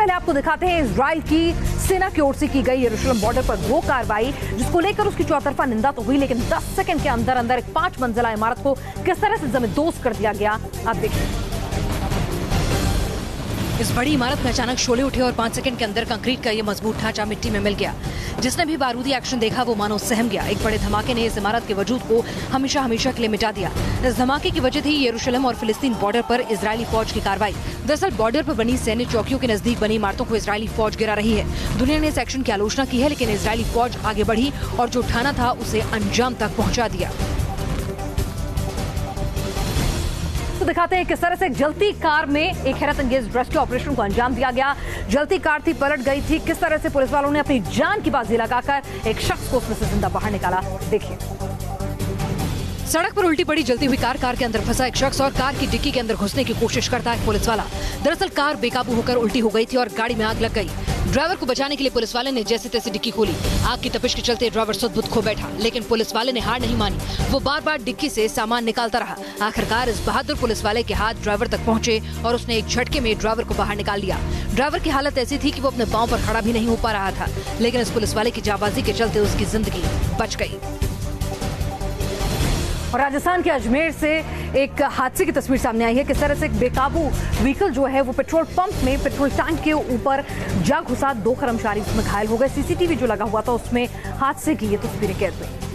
पहले आपको दिखाते हैं इजराइल की सेना की ओर से की गई यरूशलेम बॉर्डर पर वो कार्रवाई जिसको लेकर उसकी चौतरफा निंदा तो हुई, लेकिन 10 सेकंड के अंदर अंदर एक 5 मंजिला इमारत को किस तरह से जमींदोज कर दिया गया, आप देखिए। इस बड़ी इमारत में अचानक शोले उठे और 5 सेकंड के अंदर कंक्रीट का ये मजबूत ढांचा मिट्टी में मिल गया। जिसने भी बारूदी एक्शन देखा वो मानो सहम गया। एक बड़े धमाके ने इस इमारत के वजूद को हमेशा हमेशा के लिए मिटा दिया। इस धमाके की वजह थी यरूशलेम और फिलिस्तीन बॉर्डर पर इजरायली फौज की कार्रवाई। दरअसल बॉर्डर पर बनी सैन्य चौकियों के नजदीक बनी इमारतों को इजरायली फौज गिरा रही है। दुनिया ने इस एक्शन की आलोचना की है, लेकिन इजरायली फौज आगे बढ़ी और जो ठाना था उसे अंजाम तक पहुँचा दिया। तो दिखाते हैं किस तरह से जलती कार में एक हैरत अंगेज रेस्क्यू ऑपरेशन को अंजाम दिया गया। जलती कार थी, पलट गई थी। किस तरह से पुलिस वालों ने अपनी जान की बाजी लगाकर एक शख्स को उसमें से जिंदा बाहर निकाला, देखिए। सड़क पर उल्टी पड़ी जलती हुई कार के अंदर फंसा एक शख्स और कार की डिक्की के अंदर घुसने की कोशिश करता है पुलिस वाला। दरअसल कार बेकाबू होकर उल्टी हो गई थी और गाड़ी में आग लग गई। ड्राइवर को बचाने के लिए पुलिस वाले ने जैसे तैसे डिक्की खोली। आग की तपिश के चलते ड्राइवर सुध-बुध खो बैठा, लेकिन पुलिस वाले ने हार नहीं मानी। वो बार बार डिक्की से सामान निकालता रहा। आखिरकार इस बहादुर पुलिस वाले के हाथ ड्राइवर तक पहुंचे और उसने एक झटके में ड्राइवर को बाहर निकाल लिया। ड्राइवर की हालत ऐसी थी कि वो अपने पांव पर खड़ा भी नहीं हो पा रहा था, लेकिन इस पुलिस वाले की जाबाजी के चलते उसकी जिंदगी बच गई। और राजस्थान के अजमेर से एक हादसे की तस्वीर सामने आई है। किस तरह से एक बेकाबू व्हीकल जो है वो पेट्रोल पंप में पेट्रोल टैंक के ऊपर जा घुसा। 2 कर्मचारी उसमें घायल हो गए। सीसीटीवी जो लगा हुआ था उसमें हादसे की ये तस्वीरें कैद हुई।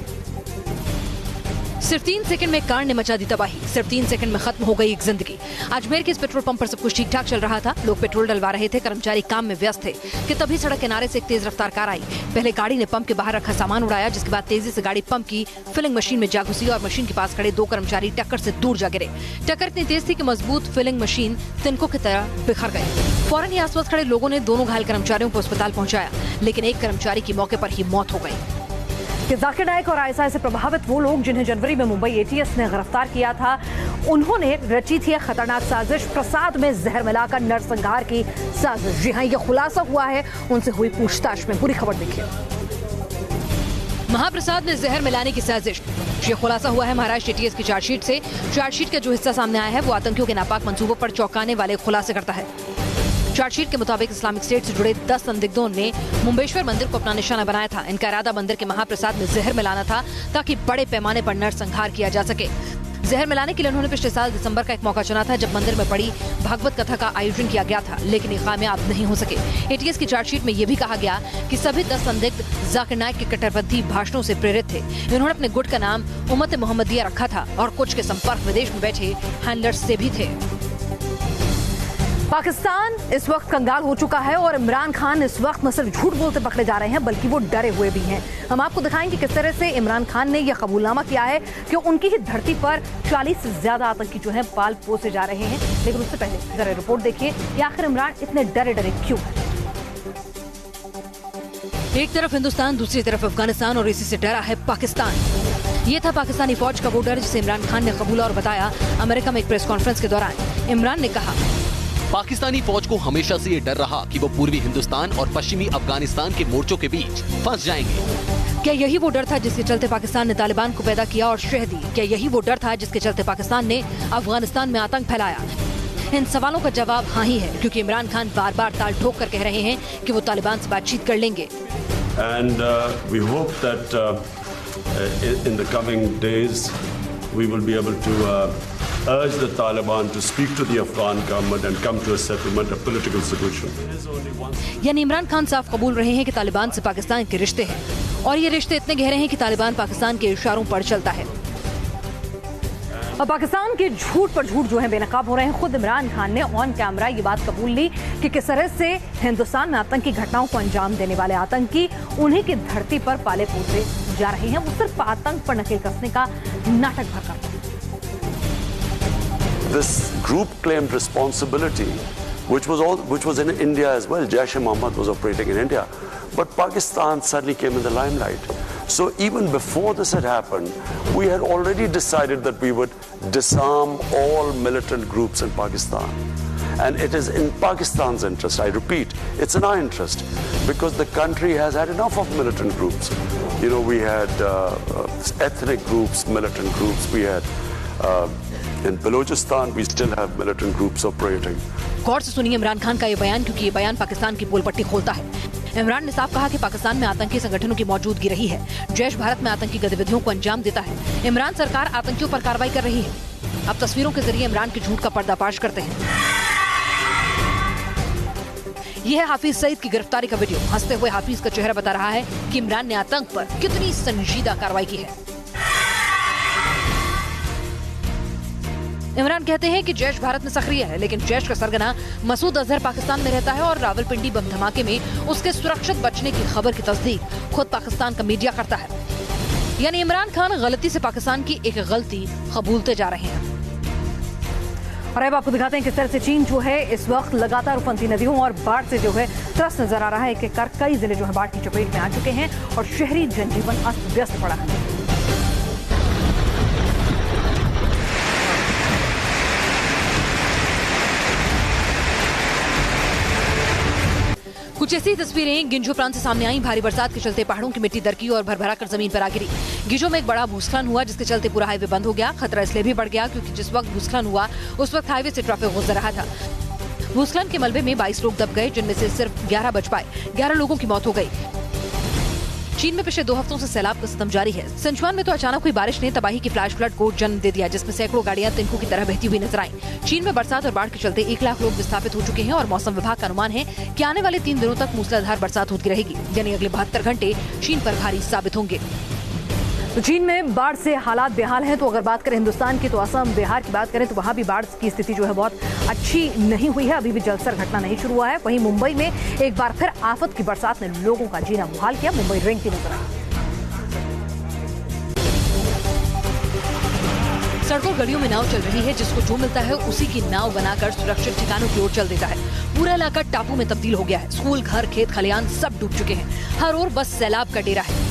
सिर्फ 3 सेकंड में कार ने मचा दी तबाही। सिर्फ 3 सेकंड में खत्म हो गई एक जिंदगी। अजमेर के इस पेट्रोल पंप पर सब कुछ ठीक ठाक चल रहा था। लोग पेट्रोल डलवा रहे थे, कर्मचारी काम में व्यस्त थे कि तभी सड़क किनारे से एक तेज रफ्तार कार आई। पहले गाड़ी ने पंप के बाहर रखा सामान उड़ाया, जिसके बाद तेजी से गाड़ी पंप की फिलिंग मशीन में जा घुसी और मशीन के पास खड़े 2 कर्मचारी टक्कर से दूर जा गिरे। टक्कर इतनी तेज थी कि मजबूत फिलिंग मशीन तिनकों की तरह बिखर गई। फौरन ही आसपास खड़े लोगों ने दोनों घायल कर्मचारियों को अस्पताल पहुंचाया, लेकिन एक कर्मचारी की मौके पर ही मौत हो गई। कि जाकिर नाइक और आईएसआई से प्रभावित वो लोग जिन्हें जनवरी में मुंबई एटीएस ने गिरफ्तार किया था, उन्होंने रची थी खतरनाक साजिश। प्रसाद में जहर मिलाकर नरसंहार की साजिश। जी हाँ, ये खुलासा हुआ है उनसे हुई पूछताछ में। पूरी खबर देखिए। महाप्रसाद में जहर मिलाने की साजिश, ये खुलासा हुआ है महाराष्ट्र एटीएस की चार्जशीट से। चार्जशीट का जो हिस्सा सामने आया है वो आतंकियों के नापाक मंसूबों पर चौंकाने वाले खुलासे करता है। चार्जशीट के मुताबिक इस्लामिक स्टेट से जुड़े 10 संदिग्धों ने मुंबेश्वर मंदिर को अपना निशाना बनाया था। इनका इरादा मंदिर के महाप्रसाद में जहर मिलाना था ताकि बड़े पैमाने पर नरसंहार किया जा सके। जहर मिलाने के लिए उन्होंने पिछले साल दिसंबर का एक मौका चुना था जब मंदिर में पड़ी भागवत कथा का आयोजन किया गया था, लेकिन ये कामयाब नहीं हो सके। एटीएस की चार्जशीट में ये भी कहा गया कि सभी 10 संदिग्ध जाकिर नाइक के कट्टरपंथी भाषणों से प्रेरित थे। इन्होंने अपने गुट का नाम उम्मत मोहम्मदिया रखा था और कुछ के संपर्क विदेश में बैठे हैंडलर्स से भी थे। पाकिस्तान इस वक्त कंगाल हो चुका है और इमरान खान इस वक्त न सिर्फ झूठ बोलते पकड़े जा रहे हैं बल्कि वो डरे हुए भी हैं। हम आपको दिखाएंगे किस तरह से इमरान खान ने यह कबूलनामा किया है कि उनकी ही धरती पर 40 से ज्यादा आतंकी जो हैं पाल पोसे जा रहे हैं। लेकिन उससे पहले जरा रिपोर्ट देखिए कि आखिर इमरान इतने डरे क्यों है। एक तरफ हिंदुस्तान, दूसरी तरफ अफगानिस्तान और इसी से डरा है पाकिस्तान। ये था पाकिस्तानी फौज का वो डर जिसे इमरान खान ने कबूला और बताया अमेरिका में एक प्रेस कॉन्फ्रेंस के दौरान। इमरान ने कहा, पाकिस्तानी फौज को हमेशा से ये डर रहा कि वो पूर्वी हिंदुस्तान और पश्चिमी अफगानिस्तान के मोर्चों के बीच फंस जाएंगे। क्या यही वो डर था जिसके चलते पाकिस्तान ने तालिबान को पैदा किया और शह दी? क्या यही वो डर था जिसके चलते पाकिस्तान ने अफगानिस्तान में आतंक फैलाया? इन सवालों का जवाब हाँ ही है, क्योंकि इमरान खान बार बार ताल ठोक कर कह रहे हैं कि वो तालिबान से बातचीत कर लेंगे। And we hope that in the coming days we will be able to urge the Taliban to speak to the Afghan government and come to a settlement, a political solution. यानी इमरान खान साफ कबूल रहे हैं कि तालिबान से पाकिस्तान के रिश्ते हैं और ये रिश्ते इतने गहरे हैं कि तालिबान पाकिस्तान के इशारों पर चलता है। और पाकिस्तान के झूठ पर झूठ जो है बेनकाब हो रहे हैं। खुद इमरान खान ने ऑन कैमरा ये बात कबूल ली कि किस तरह से हिंदुस्तान में आतंकी घटनाओं को अंजाम देने वाले आतंकी उन्हीं की धरती पर पाले पोसे जा रहे हैं। वो सिर्फ आतंक पर नकेल कसने का नाटक भर करते हैं। This group claimed responsibility, which was in India as well. Jaish-e-Mohammed was operating in India, but Pakistan suddenly came in the limelight. So even before this had happened, we had already decided that we would disarm all militant groups in Pakistan. And it is in Pakistan's interest, I repeat, it's in our interest, because the country has had enough of militant groups. You know, we had ethnic groups, militant groups, we had In Balochistan, we still have militant groups operating. गौर से सुनिए इमरान खान का ये बयान, क्योंकि ये बयान पाकिस्तान की पोलपट्टी खोलता है। इमरान ने साफ कहा कि पाकिस्तान में आतंकी संगठनों की मौजूदगी रही है। जैश भारत में आतंकी गतिविधियों को अंजाम देता है। इमरान सरकार आतंकियों पर कार्रवाई कर रही है। अब तस्वीरों के जरिए इमरान के झूठ का पर्दाफाश करते हैं। यह है हाफिज सईद की गिरफ्तारी का वीडियो। हंसते हुए हाफिज का चेहरा बता रहा है कि इमरान ने आतंक पर कितनी संजीदा कार्रवाई की है। इमरान कहते हैं कि जैश भारत में सक्रिय है, लेकिन जैश का सरगना मसूद अजहर पाकिस्तान में रहता है और रावलपिंडी बम धमाके में उसके सुरक्षित बचने की खबर की तस्दीक खुद पाकिस्तान का मीडिया करता है। यानी इमरान खान गलती से पाकिस्तान की एक गलती कबूलते जा रहे हैं। और अब आपको दिखाते हैं किस तरह से चीन जो है इस वक्त लगातार उफनती नदियों और बाढ़ से जो है त्रस्त नजर आ रहा है। एक कर कई जिले जो है बाढ़ की चपेट में आ चुके हैं और शहरी जनजीवन अस्त व्यस्त पड़ा है। कुछ ऐसी तस्वीरें गिंझो प्रांत से सामने आई। भारी बरसात के चलते पहाड़ों की मिट्टी दरकी और भरभरा कर जमीन पर आ गिरी। गिंझो में एक बड़ा भूस्खलन हुआ, जिसके चलते पूरा हाईवे बंद हो गया। खतरा इसलिए भी बढ़ गया क्योंकि जिस वक्त भूस्खलन हुआ उस वक्त हाईवे से ट्रैफिक गुजर रहा था। भूस्खलन के मलबे में 22 लोग दब गए, जिनमें से सिर्फ 11 बच पाए। 11 लोगों की मौत हो गई। चीन में पिछले 2 हफ्तों से सैलाब का सितम जारी है। सिंचुआन में तो अचानक हुई बारिश ने तबाही की फ्लैश फ्लड को जन्म दे दिया, जिसमें सैकड़ों गाड़ियां तिनकों की तरह बहती हुई नजर आईं। चीन में बरसात और बाढ़ के चलते 1 लाख लोग विस्थापित हो चुके हैं और मौसम विभाग का अनुमान है कि आने वाले 3 दिनों तक मूसलाधार बरसात होती रहेगी। यानी अगले 72 घंटे चीन पर भारी साबित होंगे। तो चीन में बाढ़ से हालात बेहाल हैं। तो अगर बात करें हिंदुस्तान की, तो असम बिहार की बात करें तो वहां भी बाढ़ की स्थिति जो है बहुत अच्छी नहीं हुई है। अभी भी जलस्तर घटना नहीं शुरू हुआ है। वहीं मुंबई में एक बार फिर आफत की बरसात ने लोगों का जीना मुहाल किया। मुंबई रेंगती नजर आई। सड़कों गलियों में नाव चल रही है, जिसको जो मिलता है उसी की नाव बनाकर सुरक्षित ठिकानों की ओर चल देता है। पूरा इलाका टापू में तब्दील हो गया है। स्कूल, घर, खेत, खलियान सब डूब चुके हैं। हर ओर बस सैलाब का डेरा है।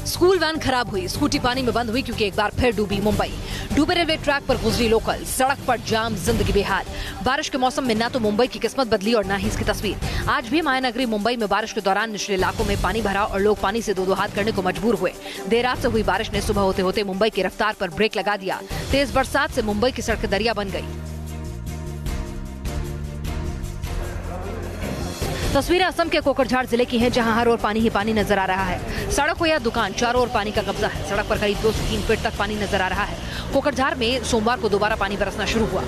स्कूल वैन खराब हुई, स्कूटी पानी में बंद हुई क्योंकि एक बार फिर डूबी मुंबई। डूबे रेलवे ट्रैक पर गुजरी लोकल, सड़क पर जाम, जिंदगी बेहाल। बारिश के मौसम में ना तो मुंबई की किस्मत बदली और ना ही इसकी तस्वीर। आज भी मायानगरी मुंबई में बारिश के दौरान निचले इलाकों में पानी भरा और लोग पानी से 2-2 हाथ करने को मजबूर हुए। देर रात से हुई बारिश ने सुबह होते होते मुंबई की रफ्तार पर ब्रेक लगा दिया। तेज बरसात से मुंबई की सड़कें दरिया बन गई। तस्वीरें असम के कोकरझार जिले की हैं, जहां हर ओर पानी ही पानी नजर आ रहा है। सड़क हो या दुकान, चारों ओर पानी का कब्जा है। सड़क पर करीब 2 से 3 फीट तक पानी नजर आ रहा है। कोकरझार में सोमवार को दोबारा पानी बरसना शुरू हुआ।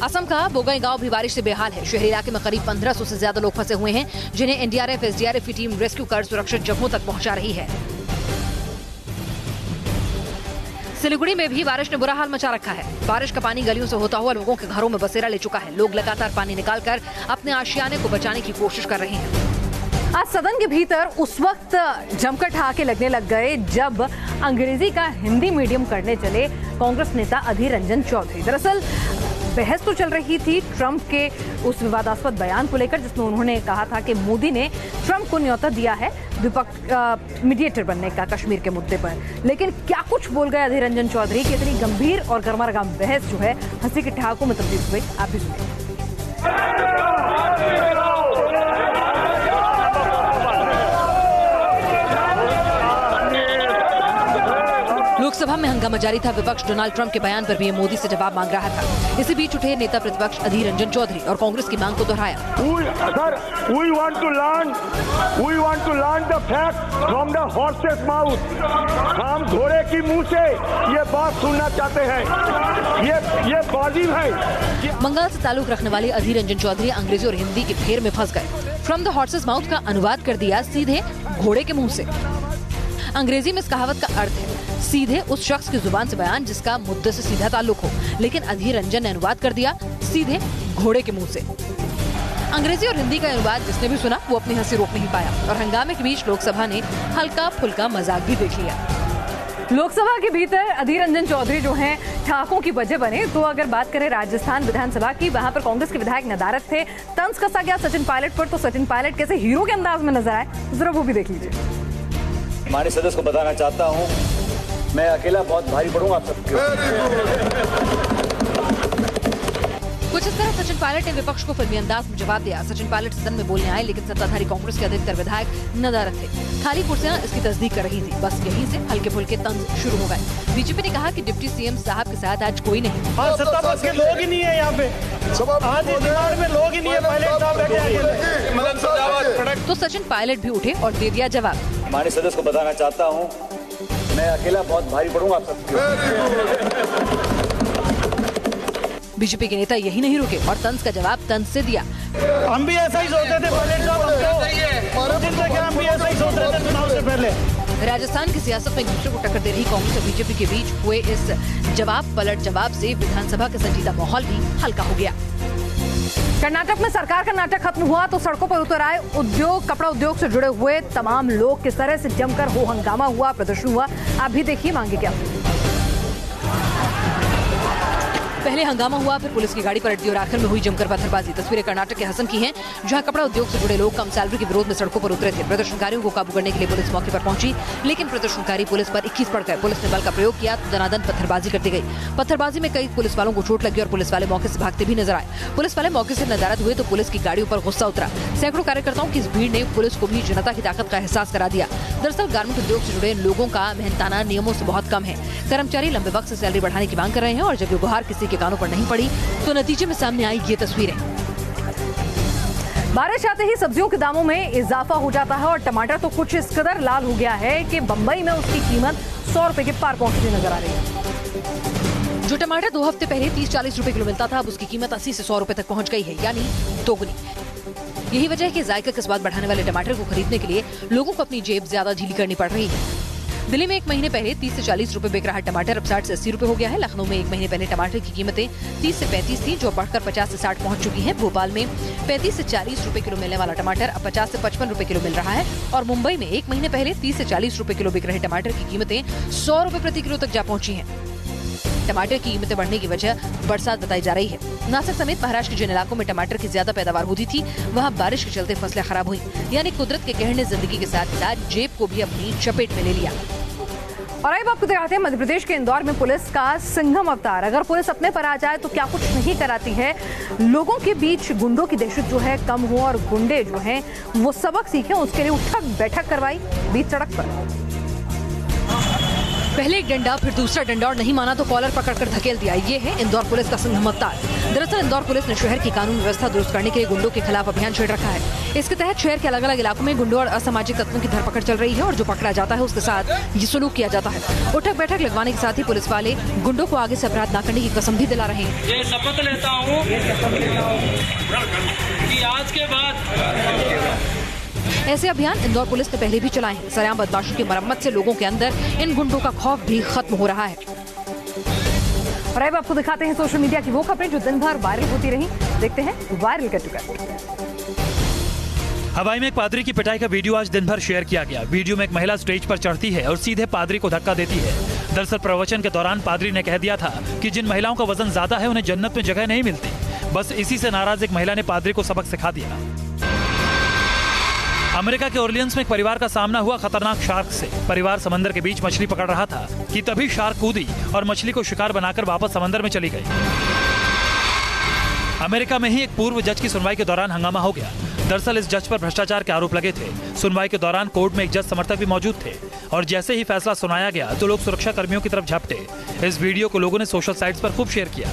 असम का बोगईगांव भी बारिश से बेहाल है। शहरी इलाके में करीब 1500 से ज्यादा लोग फंसे हुए हैं, जिन्हें एनडीआरएफ, एसडीआरएफ की टीम रेस्क्यू कर सुरक्षित जगहों तक पहुंचा रही है। सिलीगुड़ी में भी बारिश ने बुरा हाल मचा रखा है। बारिश का पानी गलियों से होता हुआ लोगों के घरों में बसेरा ले चुका है। लोग लगातार पानी निकालकर अपने आशियाने को बचाने की कोशिश कर रहे हैं। आज सदन के भीतर उस वक्त जमकर ठहाके लगने लग गए जब अंग्रेजी का हिंदी मीडियम करने चले कांग्रेस नेता अधीर रंजन चौधरी। दरअसल बहस तो चल रही थी ट्रंप के उस विवादास्पद बयान को लेकर, जिसमें उन्होंने कहा था कि मोदी ने ट्रंप को न्योता दिया है मीडिएटर बनने का कश्मीर के मुद्दे पर। लेकिन क्या कुछ बोल गए अधीर रंजन चौधरी की इतनी गंभीर और गर्मागर्म बहस जो है हंसी के ठहाकों में तब्दील हुई। आप भी सुनिए। लोकसभा में हंगामा जारी था। विपक्ष डोनाल्ड ट्रंप के बयान पर भी मोदी से जवाब मांग रहा था। इसी बीच उठे नेता प्रतिपक्ष अधीर रंजन चौधरी और कांग्रेस की मांग को दोहराया। We want to learn the fact from the horse's mouth. हम घोड़े की मुंह से ये बात सुनना चाहते हैं। ये वाजिब है। बंगाल से ताल्लुक रखने वाले अधीर रंजन चौधरी अंग्रेजी और हिंदी के फेर में फंस गए। फ्रॉम द हॉर्सेस माउथ का अनुवाद कर दिया सीधे घोड़े के मुंह से। अंग्रेजी में इस कहावत का अर्थ है सीधे उस शख्स की जुबान से बयान जिसका मुद्दे से सीधा ताल्लुक हो, लेकिन अधीर रंजन ने अनुवाद कर दिया सीधे घोड़े के मुंह से। अंग्रेजी और हिंदी का अनुवाद जिसने भी सुना वो अपनी हंसी रोक नहीं पाया और हंगामे के बीच लोकसभा ने हल्का फुल्का मजाक भी देख लिया। लोकसभा के भीतर अधीर रंजन चौधरी जो हैं ठहाकों की वजह बने। तो अगर बात करें राजस्थान विधानसभा की, वहां पर कांग्रेस के विधायक नदारत थे। तंज कसा गया सचिन पायलट पर, तो सचिन पायलट कैसे हीरो के अंदाज में नजर आए, जरा वो भी देख लीजिए। माननीय सदस्य को बताना चाहता हूं, मैं अकेला बहुत भारी पड़ूंगा आप सबके। कुछ इस तरह सचिन पायलट ने विपक्ष को फिल्मी अंदाज में जवाब दिया। सचिन पायलट सदन में बोलने आए, लेकिन सत्ताधारी कांग्रेस के अधिकतर विधायक नदारद थे। खाली कुर्सियां इसकी तस्दीक कर रही थी। बस यहीं से हल्के फुल्के तंज शुरू हो गए। बीजेपी ने कहा कि डिप्टी सीएम साहब के साथ आज कोई नहीं। सत्ता पक्ष के लोग ही नहीं है यहाँ पे, आज इस दीवार में लोग ही नहीं है। पायलट साहब बैठे। तो सचिन पायलट भी उठे और दे दिया जवाब। माननीय सदस्य को बताना चाहता हूँ, मैं अकेला बहुत भारी पड़ूंगा आप सबके। बीजेपी के नेता यही नहीं रुके और तंज का जवाब तंज से दिया। हम भी ऐसा ही सोचते थे पायलट साहब, हम भी ऐसा ही सोच रहे थे चुनाव से पहले। राजस्थान की सियासत में एक दूसरे को टक्कर दे रही कांग्रेस और बीजेपी के बीच हुए इस जवाब पलट जवाब से विधानसभा का संजीदा माहौल भी हल्का हो गया। कर्नाटक में सरकार का नाटक खत्म हुआ तो सड़कों पर उतर आए उद्योग, कपड़ा उद्योग से जुड़े हुए तमाम लोग। किस तरह से जमकर हो हंगामा हुआ, प्रदर्शन हुआ, आप भी देखिए। मांगे क्या पहले हंगामा हुआ, फिर पुलिस की गाड़ी पलट दी और आखिर में हुई जमकर पत्थरबाजी। तस्वीरें कर्नाटक के हसन की हैं, जहां कपड़ा उद्योग से जुड़े लोग कम सैलरी के विरोध में सड़कों पर उतरे थे। प्रदर्शनकारियों को काबू करने के लिए पुलिस मौके पर पहुंची, लेकिन प्रदर्शनकारी पुलिस पर 21 पड़ गए। पुलिस ने बल का प्रयोग किया तो दनादन पत्थरबाजी करती गई। पत्थरबाजी में कई पुलिस वालों को चोट लगी और पुलिस वाले मौके से भागते भी नजर आए। पुलिस वाले मौके से नदारद हुए तो पुलिस की गाड़ियों पर गुस्सा उतरा। सैकड़ों कार्यकर्ताओं की इस भीड़ ने पुलिस को भी जनता की ताकत का एहसास करा दिया। दरअसल गारमेंट उद्योग से जुड़े लोगों का मेहनताना नियमों से बहुत कम है। कर्मचारी लंबे वक्त से सैलरी बढ़ाने की मांग कर रहे हैं और जब ये गुहार किसी के कानों पर नहीं पड़ी तो नतीजे में सामने आई ये तस्वीरें। बारिश आते ही सब्जियों के दामों में इजाफा हो जाता है और टमाटर तो कुछ इस कदर लाल हो गया है कि बंबई में उसकी कीमत 100 रुपए के पार पहुंचती नजर आ रही है। जो टमाटर 2 हफ्ते पहले 30-40 रुपए किलो मिलता था, अब उसकी कीमत 80 से 100 रुपए तक पहुंच गई है, यानी दोगुनी। यही वजह है कि जायका के स्वाद बढ़ाने वाले टमाटर को खरीदने के लिए लोगों को अपनी जेब ज्यादा ढीली करनी पड़ रही है। दिल्ली में 1 महीने पहले 30 से 40 रुपए बिक रहा टमाटर अब 60 से 80 रुपए हो गया है। लखनऊ में 1 महीने पहले टमाटर की कीमतें 30 से 35 थी, जो बढ़कर 50 से 60 पहुंच चुकी है। भोपाल में 35 से 40 रुपए किलो मिलने वाला टमाटर अब 50 से 55 रुपए किलो मिल रहा है और मुंबई में 1 महीने पहले 30 से 40 रुपए किलो बिक रहे टमाटर की कीमतें 100 रुपए प्रति किलो तक जा पहुंची हैं। टमाटर की कीमतें बढ़ने की वजह बरसात बताई जा रही है। नासिक समेत महाराष्ट्र के जिन इलाकों में टमाटर की ज्यादा पैदावार होती थी, वहां बारिश के चलते फसलें खराब हुई, यानी कुदरत के कहर ने जिंदगी के साथ साथ जेब को भी अपनी चपेट में ले लिया। और अब आपको दिखाते हैं मध्य प्रदेश के इंदौर में पुलिस का सिंघम अवतार। अगर पुलिस अपने पर आ जाए तो क्या कुछ नहीं कराती है। लोगों के बीच गुंडों की दहशत जो है कम हो और गुंडे जो हैं वो सबक सीखें, उसके लिए उठक बैठक करवाई बीच सड़क पर। पहले एक डंडा, फिर दूसरा डंडा और नहीं माना तो कॉलर पकड़कर धकेल दिया। ये है इंदौर पुलिस का सिंघम अवतार। दरअसल इंदौर पुलिस ने शहर की कानून व्यवस्था दुरुस्त करने के लिए गुंडों के खिलाफ अभियान छेड़ रखा है। इसके तहत शहर के अलग अलग इलाकों में गुंडों और असामाजिक तत्वों की धरपकड़ चल रही है और जो पकड़ा जाता है उसके साथ ये सलूक किया जाता है। उठक बैठक लगवाने के साथ ही पुलिस वाले गुंडों को आगे से अपराध न करने की कसम भी दिला रहे हैं। ये शपथ लेता हूँ कि आज के बाद ऐसे अभियान इंदौर पुलिस ने पहले भी चलाए हैं। सरेआम बदमाशों की मरम्मत से लोगों के अंदर इन गुंडों का खौफ भी खत्म हो रहा है। और अब आपको दिखाते हैं सोशल मीडिया की वो खबरें जो दिन भर वायरल होती रही। देखते हैं वायरल कर चुका है। हवाई में एक पादरी की पिटाई का वीडियो आज दिन भर शेयर किया गया। वीडियो में एक महिला स्टेज पर चढ़ती है और सीधे पादरी को धक्का देती है। दरअसल प्रवचन के दौरान पादरी ने कह दिया था कि जिन महिलाओं का वजन ज्यादा है उन्हें जन्नत में जगह नहीं मिलती। बस इसी से नाराज एक महिला ने पादरी को सबक सिखा दिया। अमेरिका के ओरलियंस में एक परिवार का सामना हुआ खतरनाक शार्क से। परिवार समंदर के बीच मछली पकड़ रहा था कि तभी शार्क कूदी और मछली को शिकार बनाकर वापस समंदर में चली गई। अमेरिका में ही एक पूर्व जज की सुनवाई के दौरान हंगामा हो गया। दरअसल इस जज पर भ्रष्टाचार के आरोप लगे थे। सुनवाई के दौरान कोर्ट में एक जज समर्थक भी मौजूद थे और जैसे ही फैसला सुनाया गया तो लोग सुरक्षा कर्मियों की तरफ झपटे। इस वीडियो को लोगों ने सोशल साइट्स पर खूब शेयर किया।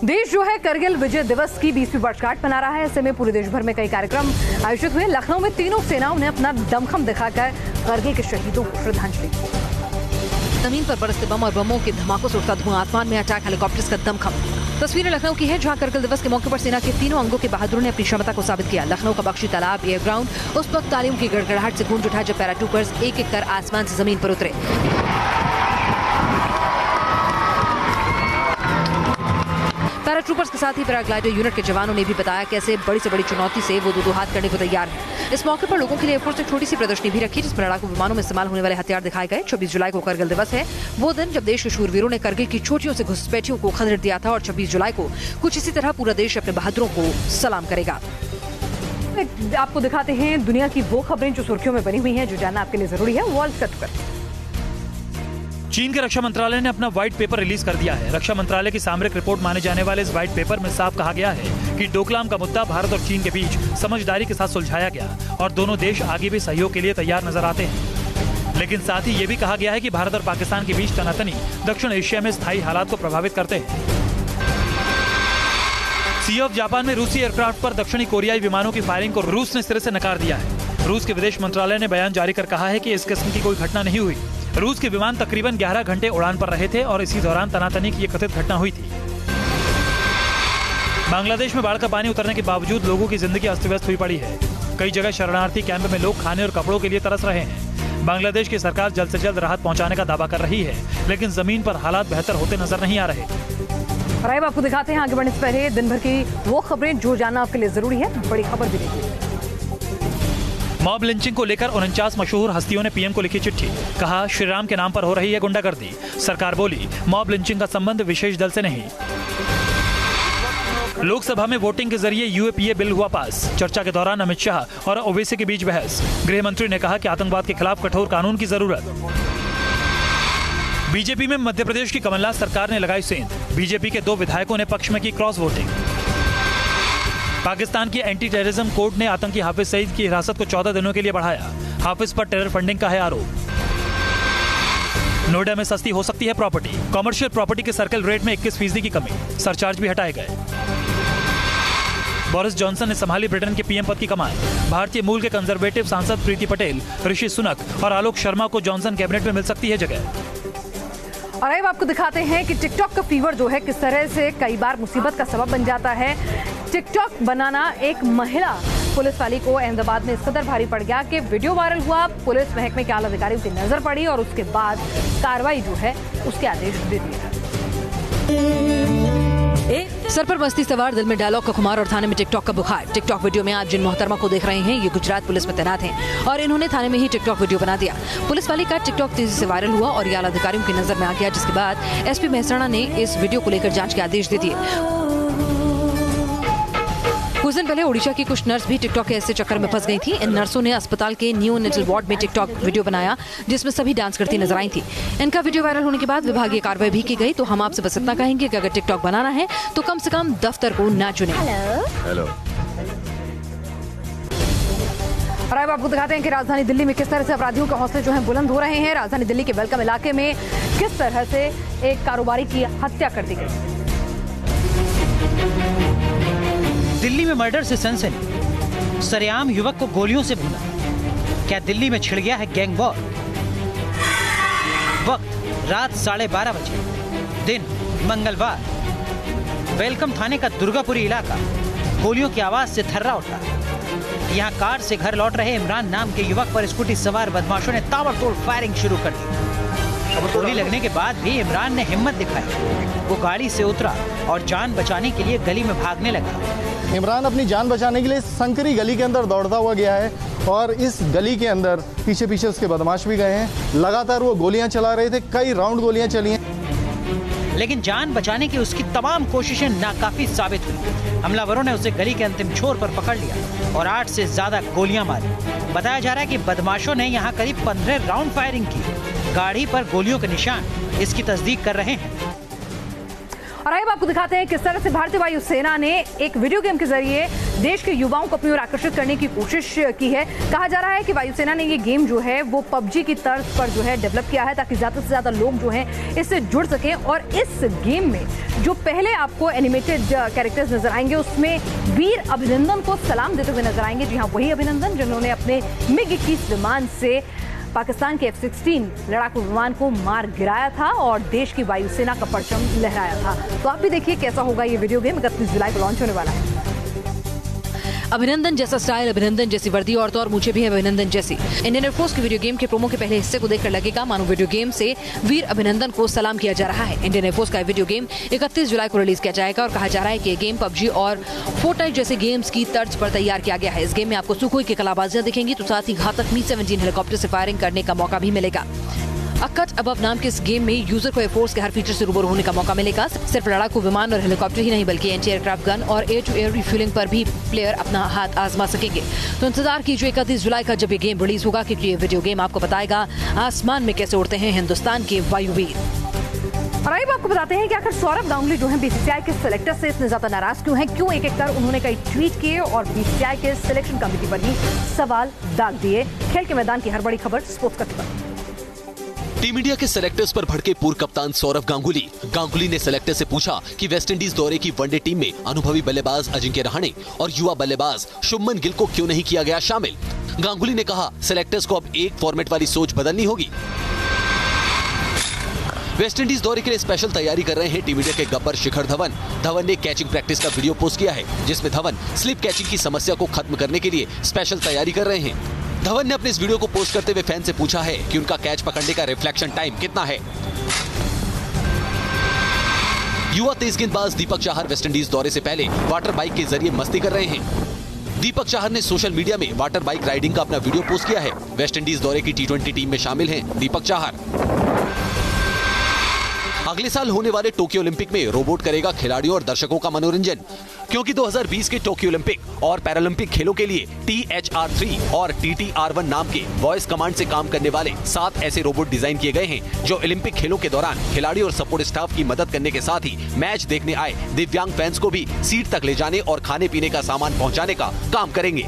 देश जो है करगिल विजय दिवस की 20वीं वर्षगांठ मना रहा है। ऐसे में पूरे देश भर में कई कार्यक्रम आयोजित हुए। लखनऊ में तीनों सेनाओं ने अपना दमखम दिखाकर करगिल के शहीदों को श्रद्धांजलि दी। जमीन पर बरसते बम और बमों के धमाकों से उठता धुआं, आसमान में अटैक हेलीकॉप्टर्स का दमखम। तस्वीरें लखनऊ की है, जहां करगिल दिवस के मौके पर सेना के तीनों अंगों के बहादुरों ने अपनी क्षमता को साबित किया। लखनऊ का बख्शी तालाब एयर ग्राउंड उस वक्त तालियों की गड़गड़ाहट से गूंज उठा जब पैराट्रूपर्स एक एक कर आसमान से जमीन पर उतरे। पैराट्रूपर्स के साथ ही पैराग्लाइडर यूनिट के जवानों ने भी बताया कैसे बड़ी से बड़ी चुनौती से वो दो हाथ करने को तैयार हैं। इस मौके पर लोगों के लिए एयरफोर्स ने छोटी सी प्रदर्शनी भी रखी, जिसमें लड़ाकू विमानों में इस्तेमाल होने वाले हथियार दिखाए गए। 26 जुलाई को करगिल दिवस है, वो दिन जब देश के शूरवीरों ने करगिल की चोटियों से घुसपैठियों को खदेड़ दिया था और 26 जुलाई को कुछ इसी तरह पूरा देश अपने बहादुरों को सलाम करेगा। आपको दिखाते हैं दुनिया की वो खबरें जो सुर्खियों में बनी हुई हैं, जो जानना आपके लिए जरूरी है। वर्ल्ड कट कर चीन के रक्षा मंत्रालय ने अपना व्हाइट पेपर रिलीज कर दिया है। रक्षा मंत्रालय की सामरिक रिपोर्ट माने जाने वाले इस व्हाइट पेपर में साफ कहा गया है कि डोकलाम का मुद्दा भारत और चीन के बीच समझदारी के साथ सुलझाया गया और दोनों देश आगे भी सहयोग के लिए तैयार नजर आते हैं। लेकिन साथ ही ये भी कहा गया है कि भारत और पाकिस्तान के बीच तनातनी दक्षिण एशिया में स्थायी हालात को प्रभावित करते हैं। सी ऑफ जापान में रूसी एयरक्राफ्ट पर दक्षिणी कोरियाई विमानों की फायरिंग को रूस ने सिरे से नकार दिया है। रूस के विदेश मंत्रालय ने बयान जारी कर कहा है कि इस किस्म की कोई घटना नहीं हुई। रूस के विमान तकरीबन 11 घंटे उड़ान पर रहे थे और इसी दौरान तनातनी की कथित घटना हुई थी। बांग्लादेश में बाढ़ का पानी उतरने के बावजूद लोगों की जिंदगी अस्त व्यस्त हुई पड़ी है। कई जगह शरणार्थी कैंप में लोग खाने और कपड़ों के लिए तरस रहे हैं। बांग्लादेश की सरकार जल्द से जल्द राहत पहुंचाने का दावा कर रही है, लेकिन जमीन पर हालात बेहतर होते नजर नहीं आ रहे। राइब आपको दिखाते हैं आगे बढ़ने से पहले दिन भर की वो खबरें जो जानना आपके लिए जरूरी है। बड़ी खबर भी देखिए। मॉब लिंचिंग को लेकर 49 मशहूर हस्तियों ने पीएम को लिखी चिट्ठी। कहा, श्रीराम के नाम पर हो रही है गुंडागर्दी। सरकार बोली, मॉब लिंचिंग का संबंध विशेष दल से नहीं। लोकसभा में वोटिंग के जरिए यूएपीए बिल हुआ पास। चर्चा के दौरान अमित शाह और ओवैसी के बीच बहस। गृह मंत्री ने कहा कि आतंकवाद के खिलाफ कठोर कानून की जरूरत। बीजेपी में मध्य प्रदेश की कमलनाथ सरकार ने लगाई सेंध। बीजेपी के 2 विधायकों ने पक्ष में की क्रॉस वोटिंग। पाकिस्तान की एंटी टेररिज्म कोर्ट ने आतंकी हाफिज सईद की हिरासत को 14 दिनों के लिए बढ़ाया। हाफिज पर टेरर फंडिंग का है आरोप। नोएडा में सस्ती हो सकती है प्रॉपर्टी। कॉमर्शियल प्रॉपर्टी के सर्कल रेट में 21% की कमी। सरचार्ज भी हटाए गए। बोरिस जॉनसन ने संभाली ब्रिटेन के पीएम पद की कमान। भारतीय मूल के कंजर्वेटिव सांसद प्रीति पटेल, ऋषि सुनक और आलोक शर्मा को जॉनसन कैबिनेट में मिल सकती है जगह। और अब आपको दिखाते हैं कि टिकटॉक का फीवर जो है किस तरह से कई बार मुसीबत का सबब बन जाता है। टिकटॉक बनाना एक महिला पुलिस वाली को अहमदाबाद में इस कदर भारी पड़ गया कि वीडियो वायरल हुआ। पुलिस महकमे के आला अधिकारियों की नजर पड़ी और उसके बाद कार्रवाई जो है उसके आदेश दे दिए। सर पर मस्ती सवार, दिल में डायलॉग का खुमार और थाने में टिकटॉक का बुखार। टिकटॉक वीडियो में आप जिन मोहतरमा को देख रहे हैं ये गुजरात पुलिस में तैनात हैं और इन्होंने थाने में ही टिकटॉक वीडियो बना दिया। पुलिस वाली का टिकटॉक तेजी से वायरल हुआ और ये आला अधिकारियों की नजर में आ गया, जिसके बाद एसपी मेहसाणा ने इस वीडियो को लेकर जांच के आदेश दे दिए। कुछ दिन पहले ओडिशा की कुछ नर्स भी टिकटॉक के ऐसे चक्कर में फंस गई थी। इन नर्सों ने अस्पताल के नियोनेटल वार्ड में टिकटॉक वीडियो बनाया जिसमें सभी डांस करती नजर आई थी। इनका वीडियो वायरल होने के बाद विभागीय कार्रवाई भी की गई। तो हम आपसे बस इतना कहेंगे कि अगर टिकटॉक बनाना है तो कम से कम दफ्तर को ना चुने। हेलो। और अब आपको दिखाते हैं कि राजधानी दिल्ली में किस तरह से अपराधियों के हौसले जो हैं बुलंद हो रहे हैं। राजधानी दिल्ली के वेलकम इलाके में किस तरह से एक कारोबारी की हत्या कर दी गई। दिल्ली में मर्डर से सनसनी, सरेआम युवक को गोलियों से भूना। क्या दिल्ली में छिड़ गया है गैंग वॉर? वक्त रात 12:30 बजे, दिन मंगलवार। वेलकम थाने का दुर्गापुरी इलाका गोलियों की आवाज से थर्रा उठा। यहाँ कार से घर लौट रहे इमरान नाम के युवक पर स्कूटी सवार बदमाशों ने ताबड़तोड़ फायरिंग शुरू कर दी। गोली लगने के बाद भी इमरान ने हिम्मत दिखाई। वो गाड़ी से उतरा और जान बचाने के लिए गली में भागने लगा। इमरान अपनी जान बचाने के लिए संकरी गली के अंदर दौड़ता हुआ गया है और इस गली के अंदर पीछे पीछे उसके बदमाश भी गए हैं। लगातार वो गोलियां चला रहे थे, कई राउंड गोलियां चली हैं। लेकिन जान बचाने की उसकी तमाम कोशिशें नाकाफी साबित हुई। हमलावरों ने उसे गली के अंतिम छोर पर पकड़ लिया और 8 से ज्यादा गोलियां मारी। बताया जा रहा है कि बदमाशों ने यहाँ करीब 15 राउंड फायरिंग की। गाड़ी पर गोलियों के निशान इसकी तस्दीक कर रहे हैं। और अब आपको दिखाते हैं किस तरह से भारतीय वायुसेना ने एक वीडियो गेम के जरिए देश के युवाओं को अपनी ओर आकर्षित करने की कोशिश की है। कहा जा रहा है कि वायुसेना ने ये गेम जो है वो पबजी की तर्ज पर जो है डेवलप किया है ताकि ज्यादा से ज्यादा लोग जो हैं इससे जुड़ सकें। और इस गेम में जो पहले आपको एनिमेटेड कैरेक्टर्स नजर आएंगे उसमें वीर अभिनंदन को सलाम देते हुए नजर आएंगे। जी हाँ, वही अभिनंदन जिन्होंने अपने MiG-21 विमान से पाकिस्तान के F-16 लड़ाकू विमान को मार गिराया था और देश की वायुसेना का परचम लहराया था। तो आप भी देखिए कैसा होगा ये वीडियो गेम। 31 जुलाई को लॉन्च होने वाला है। अभिनंदन जैसा स्टाइल, अभिनंदन जैसी वर्दी और तो और मुझे भी अभिनंदन जैसी। इंडियन एयरफोर्स की वीडियो गेम के प्रोमो के पहले हिस्से को देखकर लगेगा मानो वीडियो गेम से वीर अभिनंदन को सलाम किया जा रहा है। इंडियन एयरफोर्स का वीडियो गेम 31 जुलाई को रिलीज किया जाएगा और कहा जा रहा है कि ये गेम पबजी और फोर्टनाइट जैसे गेम्स की तर्ज पर तैयार किया गया है। इस गेम में आपको सुखोई की कलाबाजियां दिखेंगी तो साथ ही घातक Mi-17 हेलीकॉप्टर से फायरिंग करने का मौका भी मिलेगा। कट अबव नाम के इस गेम में यूजर को एयरफोर्स के हर फीचर से रूबरू होने का मौका मिलेगा। सिर्फ लड़ाकू विमान और हेलीकॉप्टर ही नहीं बल्कि एंटी एयरक्राफ्ट गन और एयर टू एयर रिफ्यूलिंग पर भी प्लेयर अपना हाथ आजमा सकेंगे। तो इंतजार कीजिए 31 जुलाई का जब ये गेम रिलीज होगा, क्योंकि ये वीडियो गेम आपको बताएगा आसमान में कैसे उड़ते हैं हिंदुस्तान के वायुवीर। और आइए आपको बताते हैं कि आखिर सौरभ गांगुली जो है बीसीसीआई के सिलेक्टर से इतने ज्यादा नाराज क्यों हैं, क्यों एक एक कर उन्होंने कई ट्वीट किए और बीसीसीआई के सिलेक्शन कमेटी पर ही सवाल दाग दिए। खेल के मैदान की हर बड़ी खबर स्पोर्ट्स कट पर। टीम इंडिया के सेलेक्टर्स पर भड़के पूर्व कप्तान सौरभ गांगुली ने सेलेक्टर से पूछा कि वेस्टइंडीज दौरे की वनडे टीम में अनुभवी बल्लेबाज अजिंक्य रहाणे और युवा बल्लेबाज शुभमन गिल को क्यों नहीं किया गया शामिल। गांगुली ने कहा, सेलेक्टर्स को अब एक फॉर्मेट वाली सोच बदलनी होगी। वेस्टइंडीज दौरे के लिए स्पेशल तैयारी कर रहे हैं टीम इंडिया के गब्बर शिखर धवन ने कैचिंग प्रैक्टिस का वीडियो पोस्ट किया है, जिसमें धवन स्लिप कैचिंग की समस्या को खत्म करने के लिए स्पेशल तैयारी कर रहे हैं। धवन ने अपने इस वीडियो को पोस्ट करते हुए फैन से पूछा है कि उनका कैच पकड़ने का रिफ्लेक्शन टाइम कितना है। युवा तेज गेंदबाज दीपक चाहर वेस्टइंडीज दौरे से पहले वाटर बाइक के जरिए मस्ती कर रहे हैं। दीपक चाहर ने सोशल मीडिया में वाटर बाइक राइडिंग का अपना वीडियो पोस्ट किया है। वेस्टइंडीज दौरे की T20 टीम में शामिल हैं दीपक चाहर। अगले साल होने वाले टोक्यो ओलंपिक में रोबोट करेगा खिलाड़ियों और दर्शकों का मनोरंजन, क्योंकि 2020 के टोक्यो ओलंपिक और पैरालंपिक खेलों के लिए THR3 और TTR1 नाम के वॉइस कमांड से काम करने वाले 7 ऐसे रोबोट डिजाइन किए गए हैं, जो ओलंपिक खेलों के दौरान खिलाड़ी और सपोर्ट स्टाफ की मदद करने के साथ ही मैच देखने आए दिव्यांग फैंस को भी सीट तक ले जाने और खाने पीने का सामान पहुंचाने का काम करेंगे।